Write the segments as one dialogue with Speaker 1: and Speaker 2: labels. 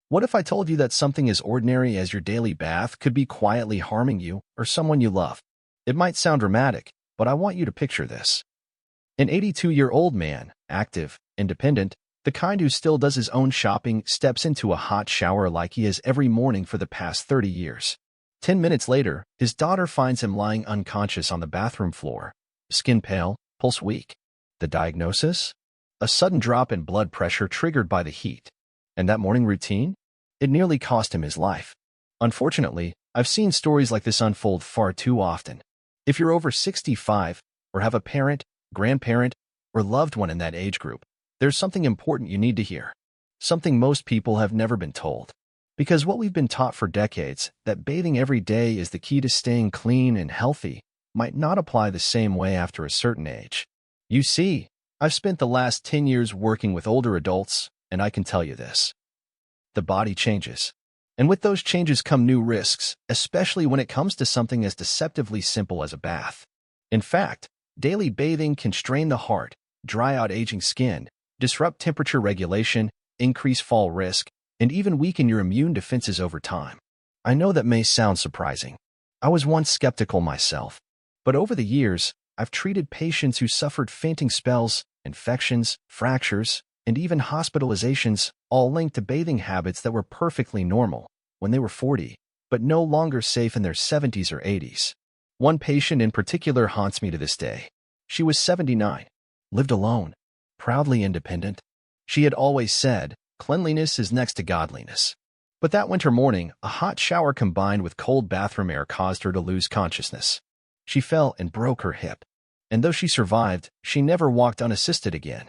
Speaker 1: What if I told you that something as ordinary as your daily bath could be quietly harming you or someone you love? It might sound dramatic, but I want you to picture this. An 82-year-old man, active, independent, the kind who still does his own shopping, steps into a hot shower like he has every morning for the past 30 years. 10 minutes later, his daughter finds him lying unconscious on the bathroom floor, skin pale, pulse weak. The diagnosis? A sudden drop in blood pressure triggered by the heat. And that morning routine? It nearly cost him his life. Unfortunately, I've seen stories like this unfold far too often. If you're over 65, or have a parent, grandparent, or loved one in that age group, there's something important you need to hear. Something most people have never been told. Because what we've been taught for decades, that bathing every day is the key to staying clean and healthy, might not apply the same way after a certain age. You see, I've spent the last 10 years working with older adults, and I can tell you this. The body changes. And with those changes come new risks, especially when it comes to something as deceptively simple as a bath. In fact, daily bathing can strain the heart, dry out aging skin, disrupt temperature regulation, increase fall risk, and even weaken your immune defenses over time. I know that may sound surprising. I was once skeptical myself. But over the years, I've treated patients who suffered fainting spells, infections, fractures, and even hospitalizations, all linked to bathing habits that were perfectly normal when they were 40, but no longer safe in their 70s or 80s. One patient in particular haunts me to this day. She was 79, lived alone, proudly independent. She had always said, "Cleanliness is next to godliness." But that winter morning, a hot shower combined with cold bathroom air caused her to lose consciousness. She fell and broke her hip. And though she survived, she never walked unassisted again.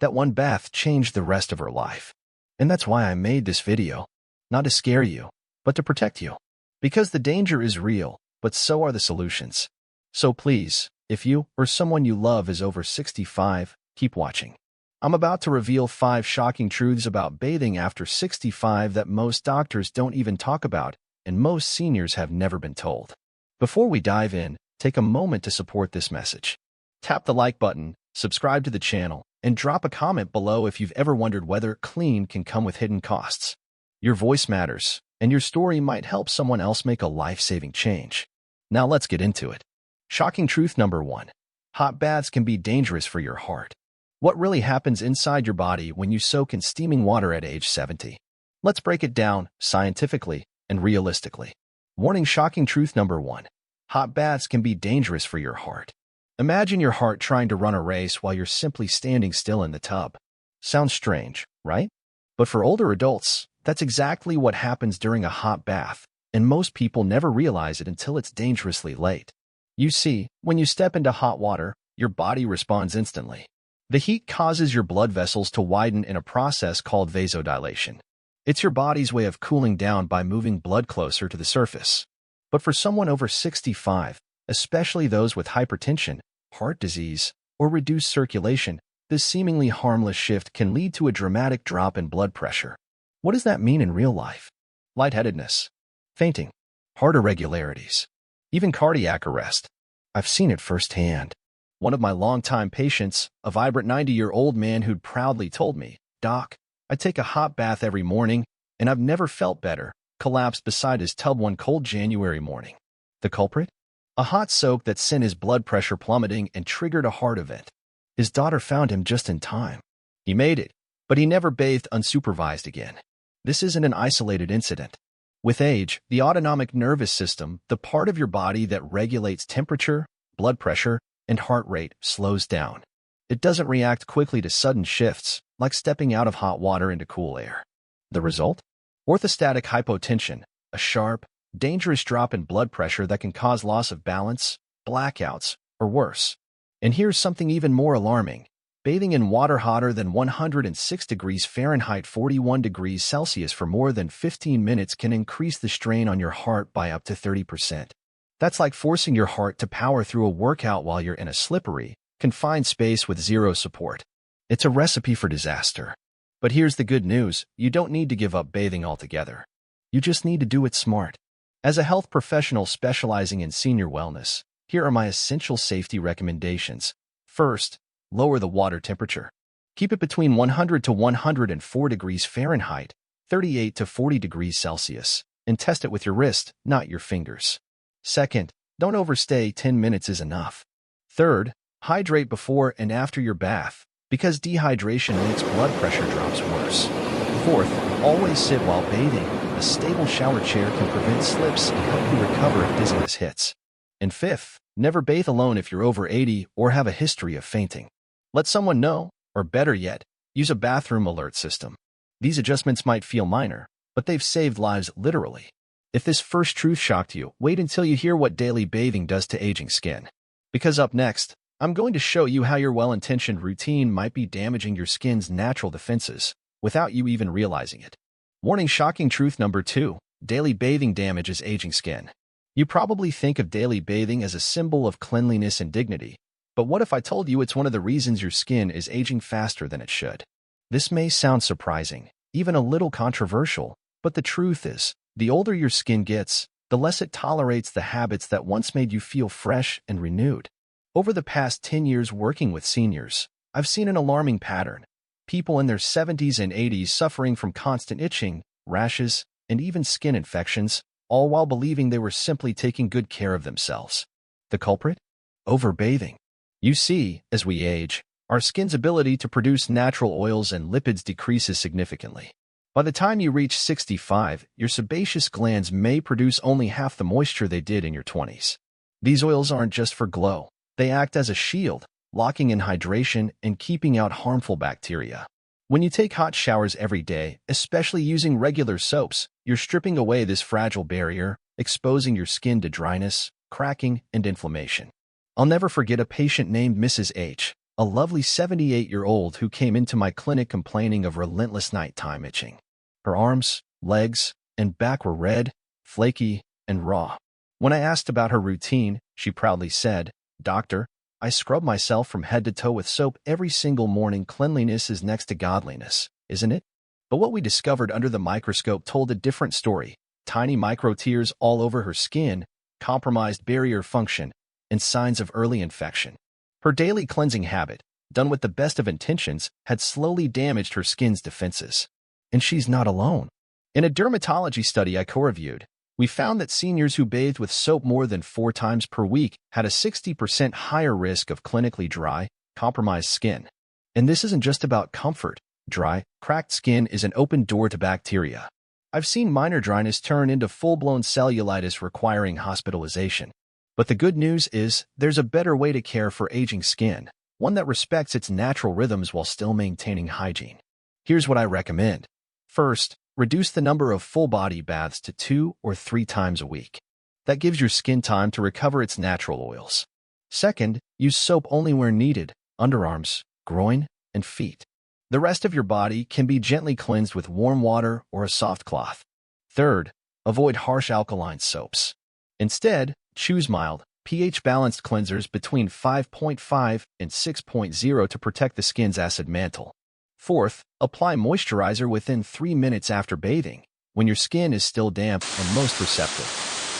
Speaker 1: That one bath changed the rest of her life. And that's why I made this video. Not to scare you, but to protect you. Because the danger is real, but so are the solutions. So please, if you or someone you love is over 65, keep watching. I'm about to reveal 5 shocking truths about bathing after 65 that most doctors don't even talk about, and most seniors have never been told. Before we dive in, take a moment to support this message. Tap the like button, subscribe to the channel, and drop a comment below if you've ever wondered whether clean can come with hidden costs. Your voice matters, and your story might help someone else make a life-saving change. Now let's get into it. Shocking truth number 1. Hot baths can be dangerous for your heart. What really happens inside your body when you soak in steaming water at age 70? Let's break it down scientifically and realistically. Warning: shocking truth number 1. Hot baths can be dangerous for your heart. Imagine your heart trying to run a race while you're simply standing still in the tub. Sounds strange, right? But for older adults, that's exactly what happens during a hot bath, and most people never realize it until it's dangerously late. You see, when you step into hot water, your body responds instantly. The heat causes your blood vessels to widen in a process called vasodilation. It's your body's way of cooling down by moving blood closer to the surface. But for someone over 65, especially those with hypertension, heart disease, or reduced circulation, this seemingly harmless shift can lead to a dramatic drop in blood pressure. What does that mean in real life? Lightheadedness, fainting, heart irregularities, even cardiac arrest. I've seen it firsthand. One of my longtime patients, a vibrant 90-year-old man who'd proudly told me, "Doc, I take a hot bath every morning, and I've never felt better," collapsed beside his tub one cold January morning. The culprit? A hot soak that sent his blood pressure plummeting and triggered a heart event. His daughter found him just in time. He made it, but he never bathed unsupervised again. This isn't an isolated incident. With age, the autonomic nervous system, the part of your body that regulates temperature, blood pressure, and heart rate, slows down. It doesn't react quickly to sudden shifts, like stepping out of hot water into cool air. The result? Orthostatic hypotension, a sharp, dangerous drop in blood pressure that can cause loss of balance, blackouts, or worse. And here's something even more alarming. Bathing in water hotter than 106 degrees Fahrenheit 41 degrees Celsius for more than 15 minutes can increase the strain on your heart by up to 30%. That's like forcing your heart to power through a workout while you're in a slippery, confined space with zero support. It's a recipe for disaster. But here's the good news: you don't need to give up bathing altogether. You just need to do it smart. As a health professional specializing in senior wellness, here are my essential safety recommendations. First, lower the water temperature. Keep it between 100 to 104 degrees Fahrenheit, 38 to 40 degrees Celsius, and test it with your wrist, not your fingers. Second, don't overstay. 10 minutes is enough. Third, hydrate before and after your bath, because dehydration makes blood pressure drops worse. Fourth, always sit while bathing. A stable shower chair can prevent slips and help you recover if dizziness hits. And fifth, never bathe alone if you're over 80 or have a history of fainting. Let someone know, or better yet, use a bathroom alert system. These adjustments might feel minor, but they've saved lives literally. If this first truth shocked you, wait until you hear what daily bathing does to aging skin. Because up next, I'm going to show you how your well-intentioned routine might be damaging your skin's natural defenses without you even realizing it. Warning: shocking truth number 2. Daily bathing damages aging skin. You probably think of daily bathing as a symbol of cleanliness and dignity, but what if I told you it's one of the reasons your skin is aging faster than it should? This may sound surprising, even a little controversial, but the truth is, the older your skin gets, the less it tolerates the habits that once made you feel fresh and renewed. Over the past 10 years working with seniors, I've seen an alarming pattern. People in their 70s and 80s suffering from constant itching, rashes, and even skin infections, all while believing they were simply taking good care of themselves. The culprit? Overbathing. You see, as we age, our skin's ability to produce natural oils and lipids decreases significantly. By the time you reach 65, your sebaceous glands may produce only half the moisture they did in your 20s. These oils aren't just for glow. They act as a shield, locking in hydration and keeping out harmful bacteria. When you take hot showers every day, especially using regular soaps, you're stripping away this fragile barrier, exposing your skin to dryness, cracking, and inflammation. I'll never forget a patient named Mrs. H, a lovely 78-year-old who came into my clinic complaining of relentless nighttime itching. Her arms, legs, and back were red, flaky, and raw. When I asked about her routine, she proudly said, "Doctor, I scrub myself from head to toe with soap every single morning. Cleanliness is next to godliness, isn't it?" But what we discovered under the microscope told a different story. Tiny micro tears all over her skin, compromised barrier function, and signs of early infection. Her daily cleansing habit, done with the best of intentions, had slowly damaged her skin's defenses. And she's not alone. In a dermatology study I co-reviewed, we found that seniors who bathed with soap more than 4 times per week had a 60% higher risk of clinically dry, compromised skin. And this isn't just about comfort. Dry, cracked skin is an open door to bacteria. I've seen minor dryness turn into full-blown cellulitis requiring hospitalization. But the good news is, there's a better way to care for aging skin, one that respects its natural rhythms while still maintaining hygiene. Here's what I recommend. First, reduce the number of full-body baths to 2 or 3 times a week. That gives your skin time to recover its natural oils. Second, use soap only where needed: underarms, groin, and feet. The rest of your body can be gently cleansed with warm water or a soft cloth. Third, avoid harsh alkaline soaps. Instead, choose mild, pH-balanced cleansers between 5.5 and 6.0 to protect the skin's acid mantle. Fourth, apply moisturizer within 3 minutes after bathing, when your skin is still damp and most receptive.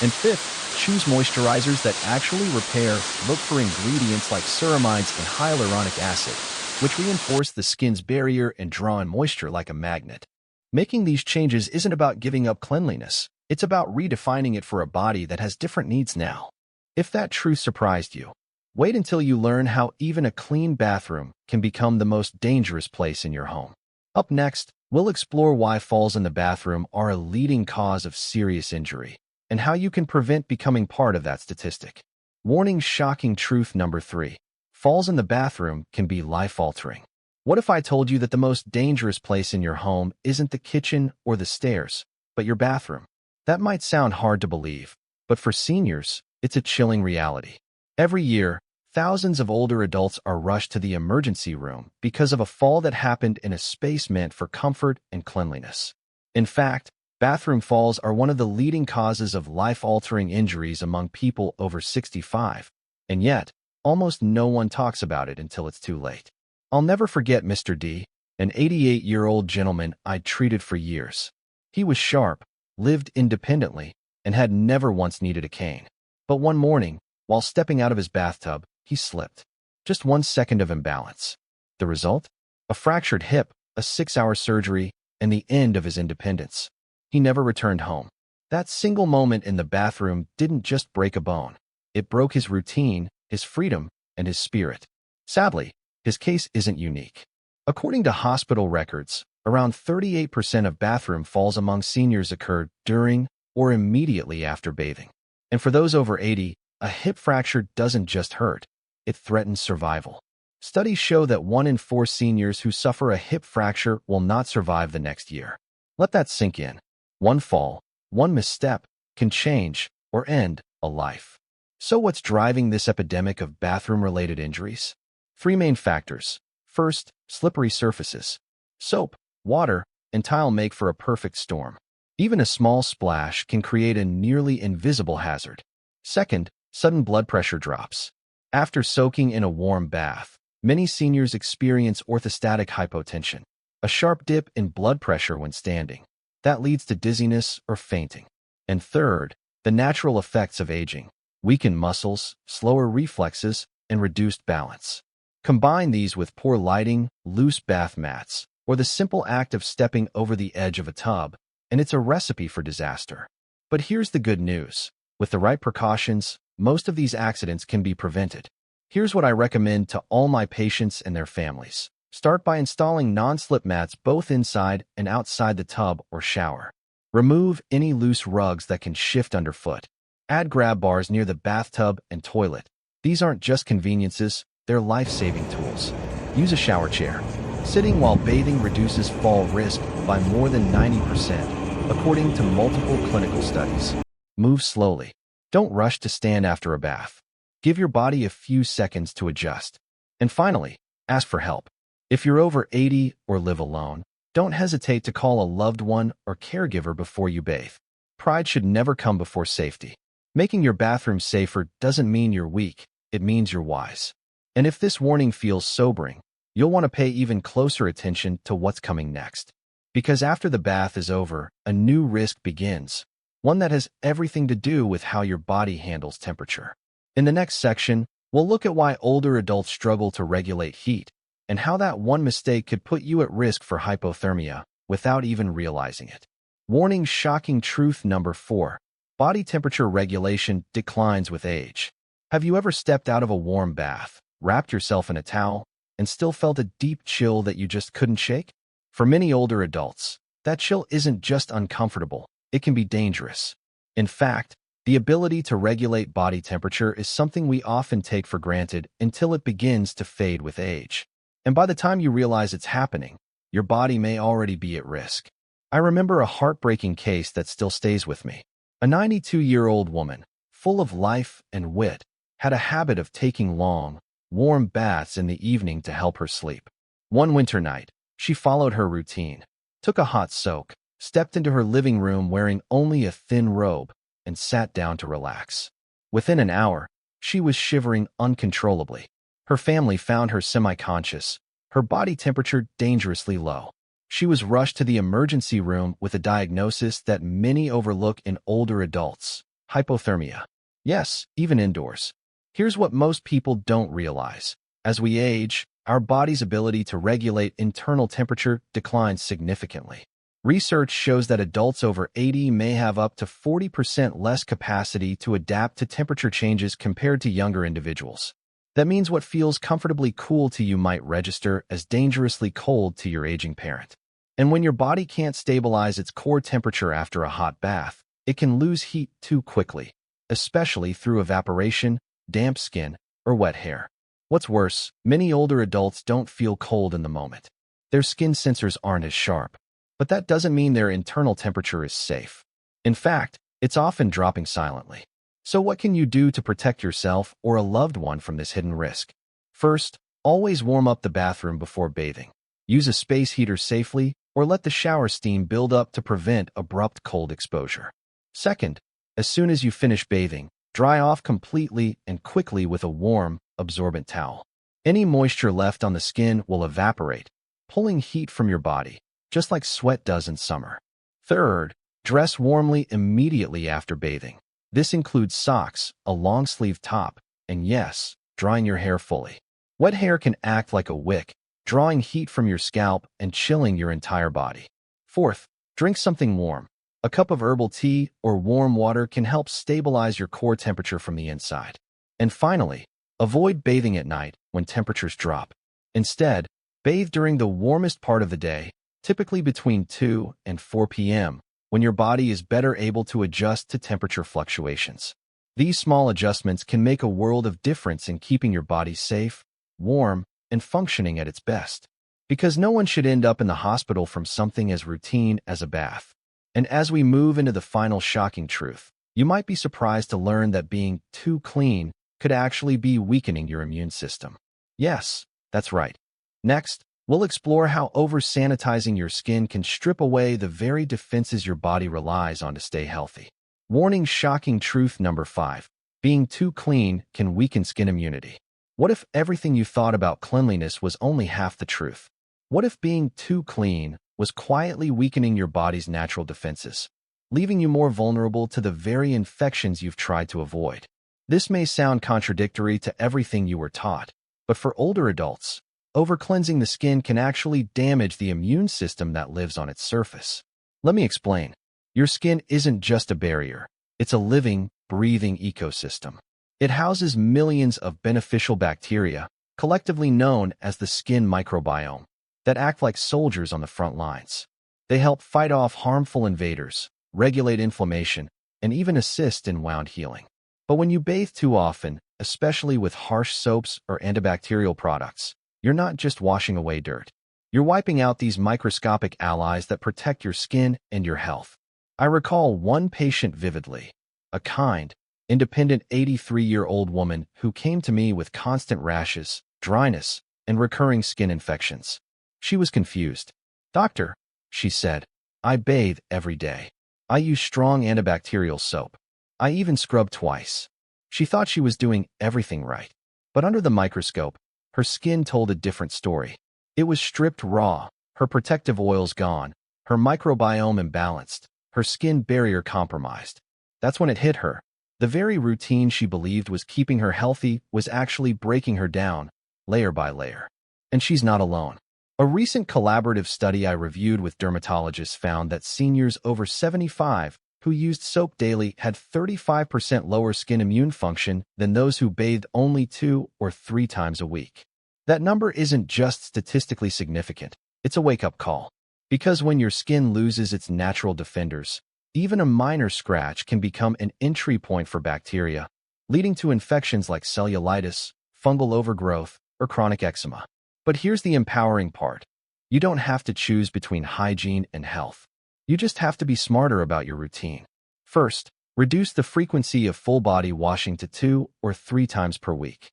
Speaker 1: And fifth, choose moisturizers that actually repair. Look for ingredients like ceramides and hyaluronic acid, which reinforce the skin's barrier and draw in moisture like a magnet. Making these changes isn't about giving up cleanliness. It's about redefining it for a body that has different needs now. If that truth surprised you, wait until you learn how even a clean bathroom can become the most dangerous place in your home. Up next, we'll explore why falls in the bathroom are a leading cause of serious injury, and how you can prevent becoming part of that statistic. Warning: shocking truth number 3. Falls in the bathroom can be life-altering. What if I told you that the most dangerous place in your home isn't the kitchen or the stairs, but your bathroom? That might sound hard to believe, but for seniors, it's a chilling reality. Every year, thousands of older adults are rushed to the emergency room because of a fall that happened in a space meant for comfort and cleanliness. In fact, bathroom falls are one of the leading causes of life-altering injuries among people over 65, and yet, almost no one talks about it until it's too late. I'll never forget Mr. D, an 88-year-old gentleman I'd treated for years. He was sharp, lived independently, and had never once needed a cane. But one morning, while stepping out of his bathtub, he slipped. Just 1 second of imbalance. The result? A fractured hip, a 6-hour surgery, and the end of his independence. He never returned home. That single moment in the bathroom didn't just break a bone. It broke his routine, his freedom, and his spirit. Sadly, his case isn't unique. According to hospital records, around 38% of bathroom falls among seniors occurred during or immediately after bathing. And for those over 80, a hip fracture doesn't just hurt, it threatens survival. Studies show that 1 in 4 seniors who suffer a hip fracture will not survive the next year. Let that sink in. One fall, one misstep, can change or end a life. So what's driving this epidemic of bathroom-related injuries? 3 main factors. First, slippery surfaces. Soap, water, and tile make for a perfect storm. Even a small splash can create a nearly invisible hazard. Second, sudden blood pressure drops. After soaking in a warm bath, many seniors experience orthostatic hypotension, a sharp dip in blood pressure when standing. That leads to dizziness or fainting. And third, the natural effects of aging. Weakened muscles, slower reflexes, and reduced balance. Combine these with poor lighting, loose bath mats, or the simple act of stepping over the edge of a tub, and it's a recipe for disaster. But here's the good news. With the right precautions, most of these accidents can be prevented. Here's what I recommend to all my patients and their families. Start by installing non-slip mats both inside and outside the tub or shower. Remove any loose rugs that can shift underfoot. Add grab bars near the bathtub and toilet. These aren't just conveniences, they're life-saving tools. Use a shower chair. Sitting while bathing reduces fall risk by more than 90%, according to multiple clinical studies. Move slowly. Don't rush to stand after a bath. Give your body a few seconds to adjust. And finally, ask for help. If you're over 80 or live alone, don't hesitate to call a loved one or caregiver before you bathe. Pride should never come before safety. Making your bathroom safer doesn't mean you're weak, it means you're wise. And if this warning feels sobering, you'll want to pay even closer attention to what's coming next. Because after the bath is over, a new risk begins, one that has everything to do with how your body handles temperature. In the next section, we'll look at why older adults struggle to regulate heat, and how that one mistake could put you at risk for hypothermia without even realizing it. Warning: shocking truth number 4. Body temperature regulation declines with age. Have you ever stepped out of a warm bath, wrapped yourself in a towel, and still felt a deep chill that you just couldn't shake? For many older adults, that chill isn't just uncomfortable, it can be dangerous. In fact, the ability to regulate body temperature is something we often take for granted until it begins to fade with age. And by the time you realize it's happening, your body may already be at risk. I remember a heartbreaking case that still stays with me. A 92-year-old woman, full of life and wit, had a habit of taking long, warm baths in the evening to help her sleep. One winter night, she followed her routine, took a hot soak, stepped into her living room wearing only a thin robe, and sat down to relax. Within an hour, she was shivering uncontrollably. Her family found her semi-conscious, her body temperature dangerously low. She was rushed to the emergency room with a diagnosis that many overlook in older adults: hypothermia. Yes, even indoors. Here's what most people don't realize. As we age, our body's ability to regulate internal temperature declines significantly. Research shows that adults over 80 may have up to 40% less capacity to adapt to temperature changes compared to younger individuals. That means what feels comfortably cool to you might register as dangerously cold to your aging parent. And when your body can't stabilize its core temperature after a hot bath, it can lose heat too quickly, especially through evaporation, damp skin, or wet hair. What's worse, many older adults don't feel cold in the moment. Their skin sensors aren't as sharp, but that doesn't mean their internal temperature is safe. In fact, it's often dropping silently. So what can you do to protect yourself or a loved one from this hidden risk? First, always warm up the bathroom before bathing. Use a space heater safely or let the shower steam build up to prevent abrupt cold exposure. Second, as soon as you finish bathing, dry off completely and quickly with a warm, absorbent towel. Any moisture left on the skin will evaporate, pulling heat from your body, just like sweat does in summer. Third, dress warmly immediately after bathing. This includes socks, a long-sleeved top, and yes, drying your hair fully. Wet hair can act like a wick, drawing heat from your scalp and chilling your entire body. Fourth, drink something warm. A cup of herbal tea or warm water can help stabilize your core temperature from the inside. And finally, avoid bathing at night when temperatures drop. Instead, bathe during the warmest part of the day, typically between 2 and 4 p.m., when your body is better able to adjust to temperature fluctuations. These small adjustments can make a world of difference in keeping your body safe, warm, and functioning at its best. Because no one should end up in the hospital from something as routine as a bath. And as we move into the final shocking truth, you might be surprised to learn that being too clean could actually be weakening your immune system. Yes, that's right. Next, we'll explore how over-sanitizing your skin can strip away the very defenses your body relies on to stay healthy. Warning: shocking truth number 5. Being too clean can weaken skin immunity. What if everything you thought about cleanliness was only half the truth? What if being too clean was quietly weakening your body's natural defenses, leaving you more vulnerable to the very infections you've tried to avoid? This may sound contradictory to everything you were taught, but for older adults, over-cleansing the skin can actually damage the immune system that lives on its surface. Let me explain. Your skin isn't just a barrier. It's a living, breathing ecosystem. It houses millions of beneficial bacteria, collectively known as the skin microbiome, that act like soldiers on the front lines. They help fight off harmful invaders, regulate inflammation, and even assist in wound healing. But when you bathe too often, especially with harsh soaps or antibacterial products, you're not just washing away dirt. You're wiping out these microscopic allies that protect your skin and your health. I recall one patient vividly, a kind, independent 83-year-old woman who came to me with constant rashes, dryness, and recurring skin infections. She was confused. "Doctor," she said, "I bathe every day. I use strong antibacterial soap. I even scrub twice." She thought she was doing everything right. But under the microscope, her skin told a different story. It was stripped raw, her protective oils gone, her microbiome imbalanced, her skin barrier compromised. That's when it hit her. The very routine she believed was keeping her healthy was actually breaking her down, layer by layer. And she's not alone. A recent collaborative study I reviewed with dermatologists found that seniors over 75 who used soap daily had 35% lower skin immune function than those who bathed only 2 or 3 times a week. That number isn't just statistically significant, it's a wake-up call. Because when your skin loses its natural defenders, even a minor scratch can become an entry point for bacteria, leading to infections like cellulitis, fungal overgrowth, or chronic eczema. But here's the empowering part. You don't have to choose between hygiene and health. You just have to be smarter about your routine. First, reduce the frequency of full-body washing to 2 or 3 times per week.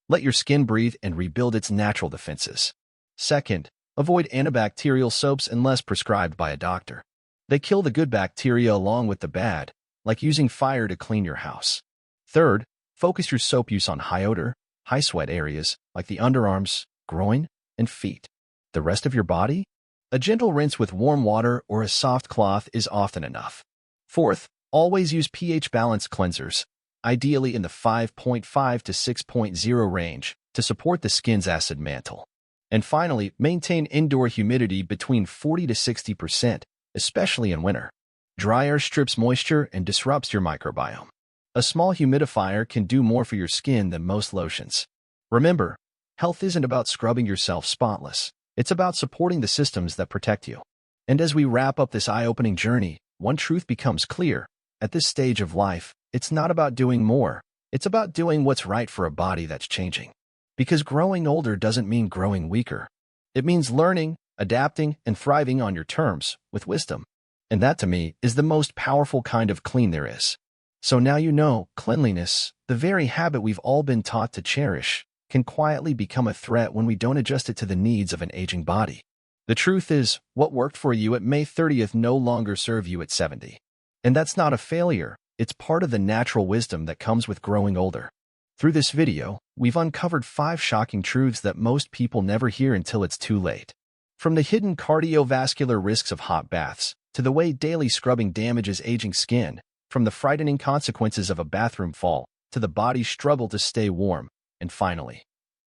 Speaker 1: Let your skin breathe and rebuild its natural defenses. Second, avoid antibacterial soaps unless prescribed by a doctor. They kill the good bacteria along with the bad, like using fire to clean your house. Third, focus your soap use on high-odor, high-sweat areas like the underarms, groin, and feet. The rest of your body? A gentle rinse with warm water or a soft cloth is often enough. Fourth, always use pH-balanced cleansers, ideally in the 5.5 to 6.0 range, to support the skin's acid mantle. And finally, maintain indoor humidity between 40 to 60%, especially in winter. Dry air strips moisture and disrupts your microbiome. A small humidifier can do more for your skin than most lotions. Remember, health isn't about scrubbing yourself spotless. It's about supporting the systems that protect you. And as we wrap up this eye-opening journey, one truth becomes clear. At this stage of life, it's not about doing more. It's about doing what's right for a body that's changing. Because growing older doesn't mean growing weaker. It means learning, adapting, and thriving on your terms, with wisdom. And that, to me, is the most powerful kind of clean there is. So now you know, cleanliness, the very habit we've all been taught to cherish, can quietly become a threat when we don't adjust it to the needs of an aging body. The truth is, what worked for you at May 30th no longer serve you at 70. And that's not a failure. It's part of the natural wisdom that comes with growing older. Through this video, we've uncovered 5 shocking truths that most people never hear until it's too late. From the hidden cardiovascular risks of hot baths, to the way daily scrubbing damages aging skin, from the frightening consequences of a bathroom fall, to the body's struggle to stay warm, and finally,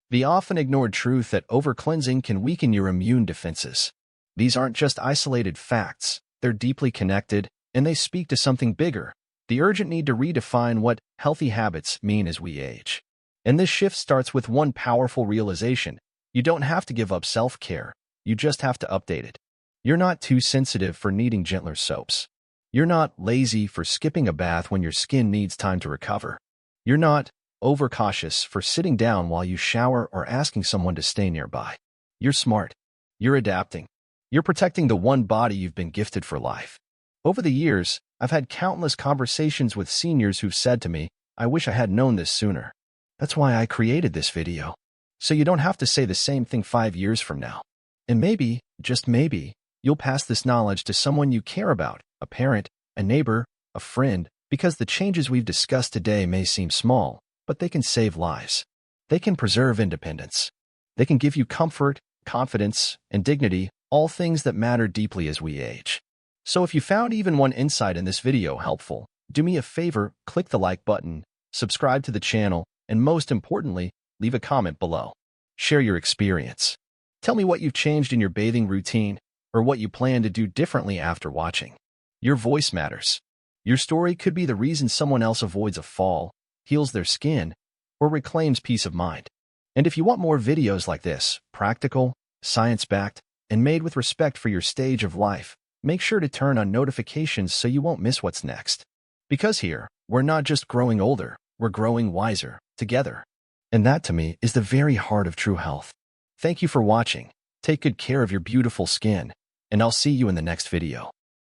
Speaker 1: the often ignored truth that over-cleansing can weaken your immune defenses. These aren't just isolated facts, they're deeply connected, and they speak to something bigger, the urgent need to redefine what healthy habits mean as we age. And this shift starts with one powerful realization. You don't have to give up self-care, you just have to update it. You're not too sensitive for needing gentler soaps. You're not lazy for skipping a bath when your skin needs time to recover. You're not overcautious for sitting down while you shower or asking someone to stay nearby. You're smart. You're adapting. You're protecting the one body you've been gifted for life. Over the years, I've had countless conversations with seniors who've said to me, "I wish I had known this sooner." That's why I created this video. So you don't have to say the same thing 5 years from now. And maybe, just maybe, you'll pass this knowledge to someone you care about, a parent, a neighbor, a friend, because the changes we've discussed today may seem small, but they can save lives. They can preserve independence. They can give you comfort, confidence, and dignity, all things that matter deeply as we age. So if you found even one insight in this video helpful, do me a favor, click the like button, subscribe to the channel, and most importantly, leave a comment below. Share your experience. Tell me what you've changed in your bathing routine, or what you plan to do differently after watching. Your voice matters. Your story could be the reason someone else avoids a fall, heals their skin, or reclaims peace of mind. And if you want more videos like this, practical, science-backed, and made with respect for your stage of life, make sure to turn on notifications so you won't miss what's next. Because here, we're not just growing older, we're growing wiser, together. And that, to me, is the very heart of true health. Thank you for watching. Take good care of your beautiful skin, and I'll see you in the next video.